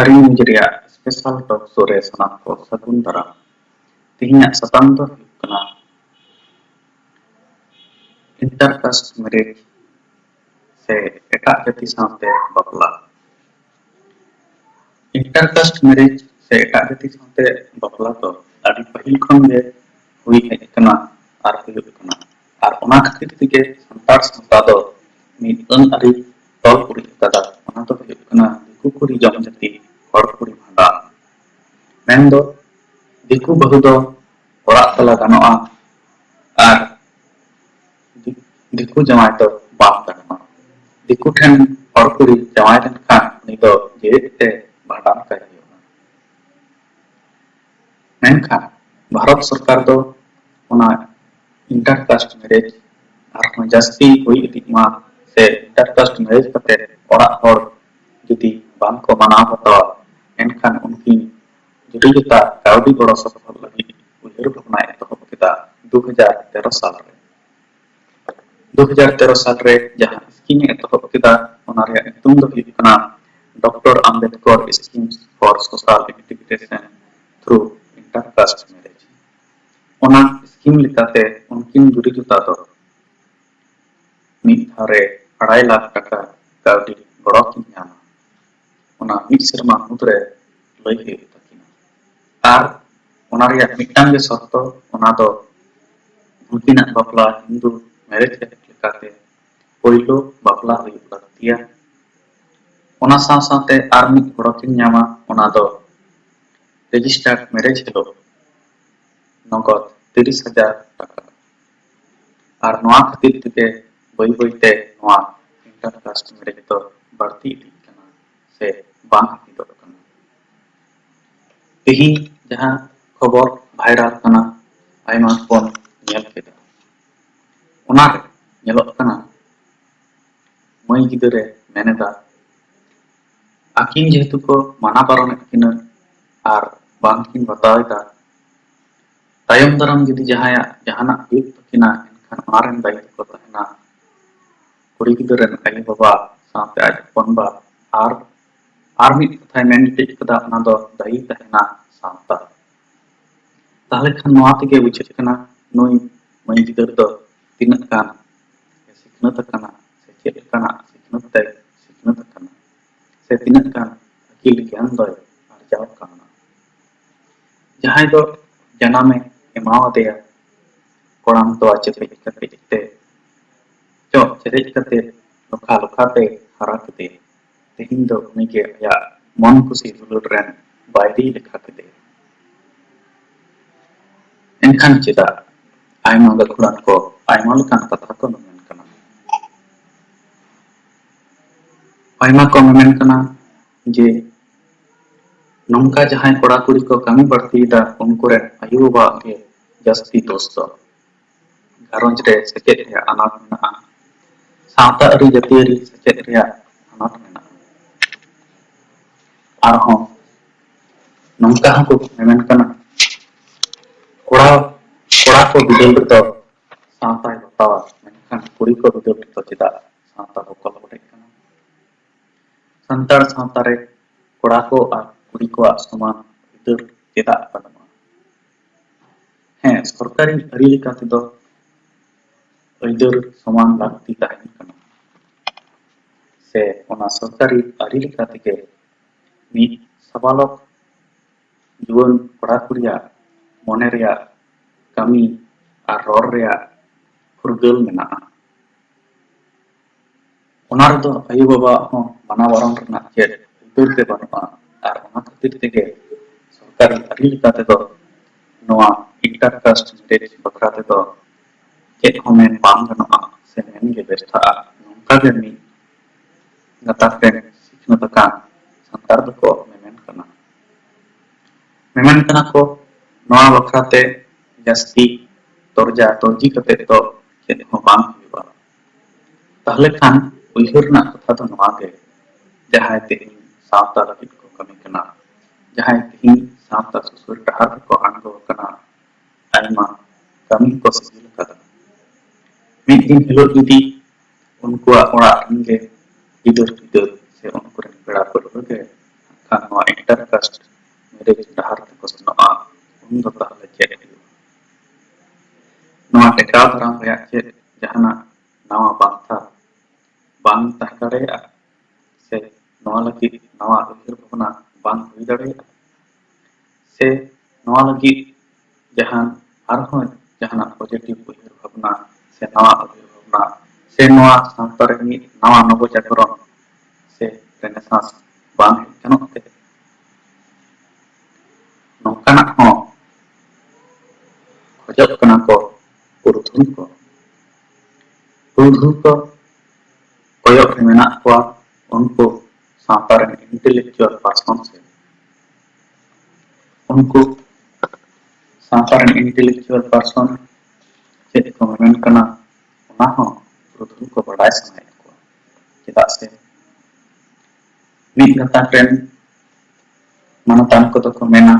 सारी Mujaria special talk show रे सनाम को सगुन दाराम तिहिना सताम दो हुयुग कना इंटरकास्ट मैरिज से एटा जाति सावते बपला इंटरकास्ट मैरिज से एटा जाति सावते बपला तो आदि पहिल खन गे हुई हेज कना आर हुयुग कना आर ओना खातिर तिगे संतार संता दो मिद अन आरि तol पुरी kada ona to huyuग कना दिकु कुरी जम जाति हर कुरी भांडा मेन दो दिकु बहु दो ओराग तला गानोआ आर दिकु जमाय तो बाप गानोआ दिकु ठेन हर कुरी जमाय लेन खान उनी दो जेत ते भांडान काय हुयुगा मेनखान भारत सरकार दो ओना इंटरकास्ट मैरिज आर हों जास्ती हुई इदिग मा से इंटरकास्ट मैरिज कते ओराग हर जुदी बांग को मनाव हतावा एनखान उनकी जुरिजुता कावडी गड़ो सफल लगी उयहर भावना एतहब केदा 2013 साल रे 2013 साल रे जहां स्कीम एतहब केदा ओना रे ᱧᱩᱛᱩᱢ ᱫᱚ ᱦᱩᱭᱩᱜ ᱠᱟᱱᱟ doctor Ambedkar schemes for social integration through intercaste marriage ओना स्कीम लेकाते उनकिन जुरिजुता दो मिद धारे 2.5 लाख टाका कावडी गड़ो किन ᱧᱟᱢᱟ ओना मिद सेरमा मुद्रे लई हुयुग ताकिना आर ओना रिया मिदटांग गे शर्त ओना दो उनकिना बापला हिंदू मैरिज एक्ट लेकाते पहिलो बापला हुयुग लागतिया ओना साथे आर मिद गड़ो किन ᱧामा ओना दो रजिस्टर्ड मैरिज हिलो नगद 30,000 टाका आर नोआ खातिर तेगे बई बईते नोआ इंटरकास्ट मैरिज तो बढ़ती इदिग कना से बांग हिदोग कना तेही जहां खबर भाइरल कना आयमा कोन नेल केदा ओना रे नेलोग कना मई गिदरे मेनेदा आकिन जेहेतु को माना बारण किना आर बांग किन बतावेदा तायम दाराम जुदी जहाया जहाना हुयुग तकिना एनखान ओनारेन दायित्व को तहना कुड़ी गिदरेन आय बाबा साथे आज पनबा आर मिद कथाय मेन टिक कदा ओना दो दायी तहना सावता ताहले खान नोआ तेगे बुझेग कना नुई मई गिदर दो तिनक गान सिखनत कना से चेद कना सिखनत ते सिखनत कना से तिनक गान अकिल ज्ञान दो आरजाव कना जहां दो जनामे एमावदेया कोड़ाम तो चेरेज कते चो चेरेज कते लोखा लोखाते हरा कते तेहिन दो उनिगे आया मन खुशी दुलुर रेन बायरी लेखा कते एनखान चेदा आयमा गखुड़ान को आयमा लेकान कथा को मेन कना आयमा को मेन कना जे नौका जहां कोड़ा कुड़ी को कमी बढ़ती दा उनकोरे आयु बाबा के जास्ती दोस्त घारंज रे सेचेद रे अनाथ मेना सावता अरि जातियारि सेचेद रे अनाथ मेना आरहों नौका को मेन कना कोड़ा कोड़ा को बिदल तो सावता बतावा मेनखान कुड़ी को बिदल तो चेदा सावता को कलबटे कना संतार सावता रे कोड़ा को आर कुड़ी को समान इदर चेदा बनवा हैं सरकारी अरि लेकाते दो इदर समान लागती ताहेन कना से ओना सरकारी अरि लेकाते के मिद सबालक जुवन कोड़ा कुड़िया मने रिया कमी आर रोर रिया फुरगल मेना ओना रे दो आयु बाबा हो माना बारण रना चेद इदर ते बनवा आर ओना खातिर तेगे सरकारी अरि लेकाते दो नोआ इंटरकास्ट मैरिज बखराते दो चेद हो मेन बांग गनोआ से मेन गे बेस्था नौका गे मी गताक रे सिखनत का संतार को मेन कना को नोआ बखराते जास्ती तोरजा तोरजी कते तो चेद हो बांग हुयुगा ताहले खान उयहर ना कथा दो नोआ गे जहां तेहिन सावता लगित को कमी कना जहां तेहिन सावता सुसुर डहार को आंगो कना आयमा कमी को सिगिल कदा मिद दिन हिलो जुदी उनको ओड़ा गे गिदर गिदर से उनको पेड़ा पर गे ᱠᱷᱟᱱ ᱱᱚᱣᱟ ᱤᱱᱴᱟᱨᱠᱟᱥᱴ ᱢᱮᱨᱮᱡᱽ ᱰᱟᱦᱟᱨ ᱛᱮᱠᱚ ᱥᱮᱱᱚᱜᱼᱟ ᱩᱱ ᱫᱚ ᱛᱟᱦᱚᱞᱮ ᱪᱮᱫ ᱦᱩᱭᱩᱜᱼᱟ? ᱱᱚᱣᱟ ᱴᱮᱠᱟᱣ ᱫᱟᱨᱟᱢ ᱨᱮᱭᱟᱜ ᱪᱮᱫ ᱡᱟᱦᱟᱱᱟᱜ ᱱᱟᱣᱟ ᱯᱟᱱᱛᱷᱟ ᱵᱟᱝ ᱛᱟᱦᱮᱸ ᱫᱟᱲᱮᱭᱟᱜᱼᱟ? ᱥᱮ ᱱᱚᱣᱟ ᱞᱟᱹᱜᱤᱫ ᱱᱟᱣᱟ ᱩᱭᱦᱟᱹᱨ ᱵᱷᱟᱵᱽᱱᱟ ᱵᱟᱝ ᱦᱩᱭ ᱫᱟᱲᱮᱭᱟᱜᱼᱟ? ᱥᱮ ᱱᱚᱣᱟ ᱞᱟᱹᱜᱤᱫ ᱡᱟᱦᱟᱱ ᱟᱨᱦᱚᱸ ᱡᱟᱦᱟᱱᱟᱜ ᱯᱚᱡᱮᱴᱤᱵᱷ ᱩᱭᱦᱟᱹᱨ ᱵᱷᱟᱵᱽᱱᱟ ᱥᱮ ᱱᱟᱣᱟ ᱩᱭᱦᱟᱹᱨ ᱵᱷᱟᱵᱽᱱᱟ ᱥᱮ ᱱᱚᱣᱟ ᱥᱟᱶᱛᱟ ᱨᱮ ᱢᱤᱫ ᱱᱟᱣᱟ ᱱᱚᱵᱚᱡᱟᱜᱚᱨᱚᱱ ᱥᱮ ᱨᱮᱱᱮᱥᱟᱸᱥ ᱵᱟᱝ ᱦᱮᱡ ᱜᱟᱱᱚᱜ ᱛᱮ? ᱱᱚᱝᱠᱟᱱᱟᱜ ᱦᱚᱸ ᱠᱷᱚᱡᱚᱜ ᱠᱟᱱᱟ ᱠᱚ ᱯᱩᱨᱩᱫᱷᱩᱞ ᱠᱚ᱾ ᱯᱩᱨᱩᱫᱷᱩᱞ ᱠᱚ ᱠᱚᱭᱚᱜ ᱨᱮ ᱢᱮᱱᱟᱜ ᱠᱚᱣᱟ ᱩᱱᱠᱩ ᱥᱟᱶᱛᱟ ᱨᱮᱱ ᱤᱱᱴᱮᱞᱮᱠᱪᱩᱭᱟᱞ ᱯᱟᱨᱥᱚᱱ ᱥᱮ उनको साधारण इंटेलेक्चुअल पर्सन चेक को मेन करना उना हो पुरुधुल को बड़ाई सनाय को चेदा से मिद गता ट्रेन मनतान को तो को मेना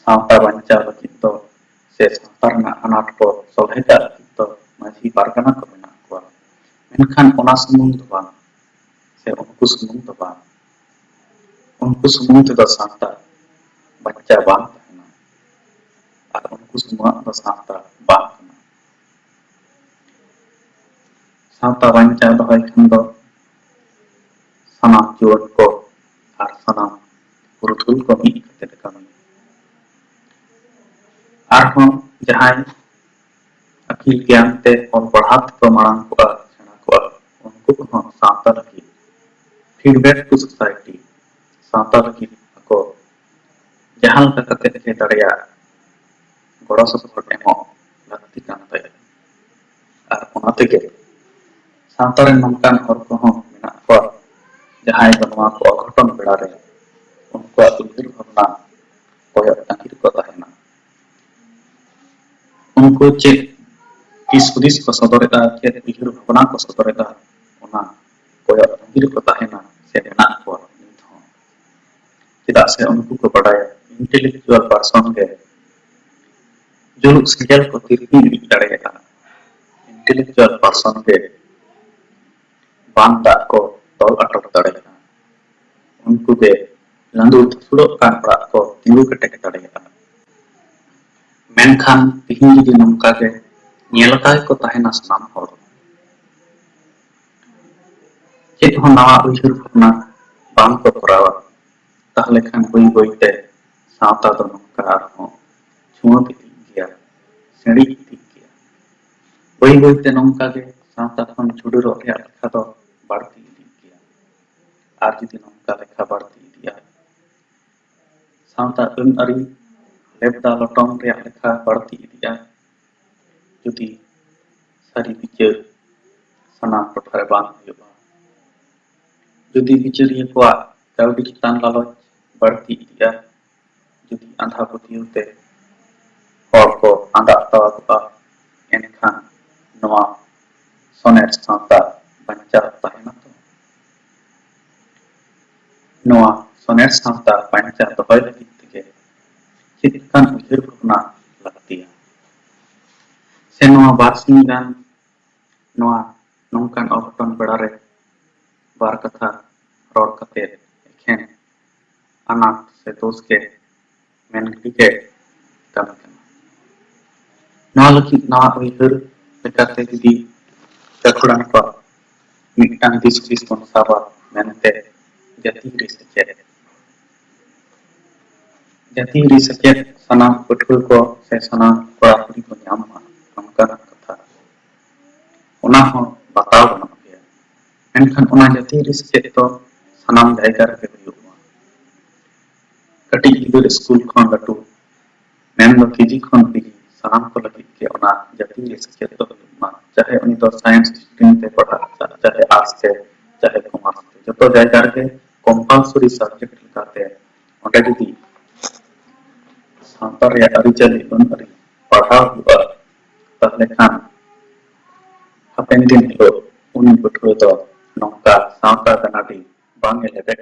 सावता बंचा लगित तो से सावता रना अनाट को सलहे का लगित तो माझी पारगना को मेना को मेनखान उना सुमुंग दो बांग से उनको सुमुंग तो सावता बच्चा बांग और उनको सुमुंग तो सावता बांग सावता बंचा दोहय खान दो सनाम जुवन को और सनाम पुरुधुल को मिद कते कमी आरहों जहां अखिल ज्ञान ते और पढ़ात को मांग को सेना को उनको को सावता लगी फीडबैक टू सोसाइटी सावता लगी को जहां कते के दरिया गड़ो सपोर्ट एमो लगती कान ते और ओना तेगे सावता रे नमकान हर को मेना को जहां बनवा को घटन बेड़ा रे उनको उल्लेख भावना कोय ताकिर को ताहेना उनको चेक किस पुलिस को सदरेदा के उल्लेख भावना को सदरेदा ओना कोय ताकिर को ताहेना से मेना को नित हो चेदा से उनको को बड़ाय इंटेलेक्चुअल पर्सन के जुलुक सिगल को तिरपी दाड़ेगा इंटेलेक्चुअल पर्सन के बांदा को तोल अटक दाड़ेगा उनको के लंदु थुड़ो कान पड़ा को तिंगु कटेक दाड़ेगा मेनखान तिहिं जुदी नंका के नियलकाय को ताहेना सनाम होर चेत हो नवा उइहर भावना बांग को करावा ताहले खान बई बईते सावता दो नंका आरहों छुआ इदी गया सेड़ी इदी गया बई बईते नंका के सावता खन छुडुरो रे लेखा दो बाड़ती इदी गया आर जुदी नंका लेखा बाड़ती इदिया सावता अरी लेबदा लटम रे लेखा बाड़ती इदिया जुदी सारी बिचार सनाम टोठारे बांग हुयुगा जुदी बिचारिया को काउडी चितान लालच बाड़ती इदिया जुदी आंधा पतियुते और को आंधा तवा को एनखान नवा सोनेर सावता बंचा ताहेना तो नवा सोनेर सावता बंचा दोहय लगित तेगे चितकान उइहर भावना लगतिया से नवा बारसिंग गान नवा नंकान अघटन बेड़ा रे बार कथा रोड कते एखेन अनाथ से दोष के मेनकटी के कमी कना नवा लगी नवा उइहर लेकाते जुदी चकुड़ान को मिटान दिस दिस बन साबा मेनते जाति रिसर्च सनाम पठुल को से सनाम पढ़ापड़ी को ᱧᱟᱢᱟ नंकान कथा ओना हो बताव गनोग गया मेनखान ओना जाति रिसर्च तो सनाम जायगा रे हुयुगा कटी गिदर स्कूल खन लटू मेन दो केजी खन पीजी सनाम को लगी के ओना जाति रिसर्च तो हुयुगा चाहे उनी तो साइंस स्ट्रीम ते पढ़ा चाहे आर्ट्स से चाहे कॉमर्स से जतो जायगा रे कंपलसरी सब्जेक्ट लेकाते ओंडे जुदी सावता रे अरिचली अनअरि पढ़ाव हुआ ताहले खान हापेन दिन हिलो उनी पठुए तो नौका सावता कनाडी बांगे लेबे